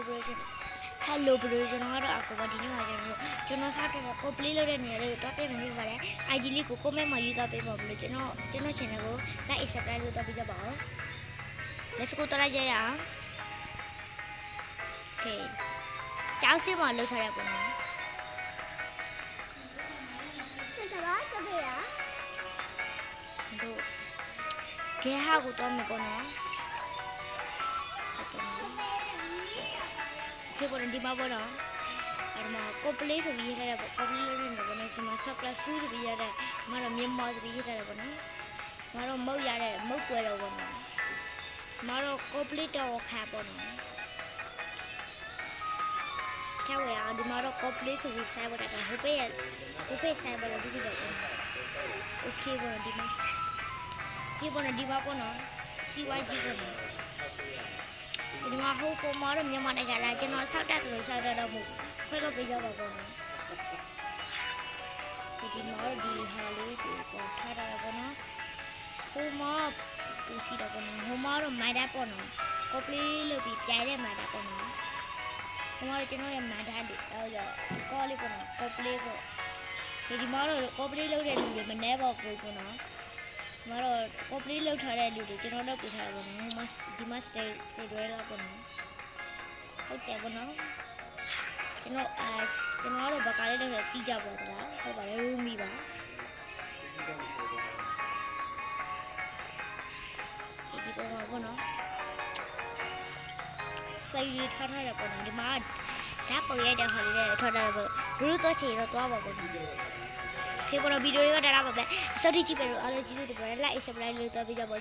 Hello bro ကျွန်တော်ကတော့အကောပါဒီနေ့မှာကျွန်တော်စားတော့ကို play လုပ်တဲ့နေရာလေးကိုတွားပေးမှဖြစ်ပါတယ် ID လေးကို comment မှာရေးသားပေးပါဘလို့ကျွန်တော် channel ကို like subscribe လုပ်တော့ပြကြပါဦး Let's go တော့ကြရအောင် Okay ကျောင်းစင်းမှာလုပ်ထားရပါမယ်ဒီတော့တကယ်ရတို့ခဲဟာကိုတော့မကောနော်ဒီပေါ်ဒီမှာပေါ်တော့အဲ့မှာကိုပလေးဆိုပြီးရတဲ့ပေါ့ကိုပလေးလို့နေပေါ့နော်ဒီမှာ chocolate food ဆိုပြီးရတဲ့မတော့မြန်မာဆိုပြီးရတဲ့ပေါ့နော်မတော့မုတ်ရတဲ့မုတ်ကွယ်တော့ပေါ့နော်မတော့ကိုပလေးတော့ခါပေါ့နော်ကျော်ရဒီမှာတော့ကိုပလေးဆိုပြီးဆိုင်ပေါ်တာဟိုပေးဆိုင်ပေါ်လို့ဒီလိုပေါ့ Okay ပေါ့ဒီမှာဒီပေါ်ဒီမှာပေါ့နော် CYG ပေါ့နော်ဒီမှာဟိုပေါ်မှာတော့မြန်မာနိုင်ငံလာကျွန်တော်ဆောက်တက်တယ်ဆောက်တက်တော့မဟုတ်ခွဲလို့ပေးကြပါကောဒီမှာဒီဟာလေးကိုပေါ်ထားတာပေါ့နော်ဟိုမှာပူစီတော့ပေါ့နော်ဟိုမှာတော့မိုက်တာပေါ့နော်ကော်ပလီလို့ပြီးပြိုင်တဲ့မိုက်တာပေါ့နော်ဟိုမှာကျွန်တော်ရဲ့မိုက်တာလေးကောလေးပေါ့နော်ကော်ပလီပေါ့ဒီမှာတော့ကော်ပလီလုပ်တဲ့လူတွေမနှဲပေါ့ကိုပေါ့နော်မတော့ complete လောက်ထားတဲ့လူတွေကျွန်တော်လုပ်ပေးထားတာပေါ့နော်ဒီမှာ stay ရဲလာပေါ့နော်ဟုတ်တယ်ပေါ့နော်ကျွန်တော်တို့ဘာကလေးတွေတီးကြပေါ့ကွာဟုတ်ပါတယ်ရူမီပါဒီပေါ်မှာပေါ့နော်စိတ်လေးထားထားတယ်ပေါ့နော်ဒီမှာဓာတ်ပုံရိုက်တဲ့ခါလေးတွေထားထားတယ်ပေါ့ဘလူးတော့ချီတော့သွားပါပေါ့နော်ခေပေါ်ဗီဒီယိုတွေကဒါလာပါပဲအစောတိကြည့်ပဲလို့အားလုံးကျေးဇူးတင်ပါတယ် like subscribe လုပ်တော့ပြကြပါဦးကျွန်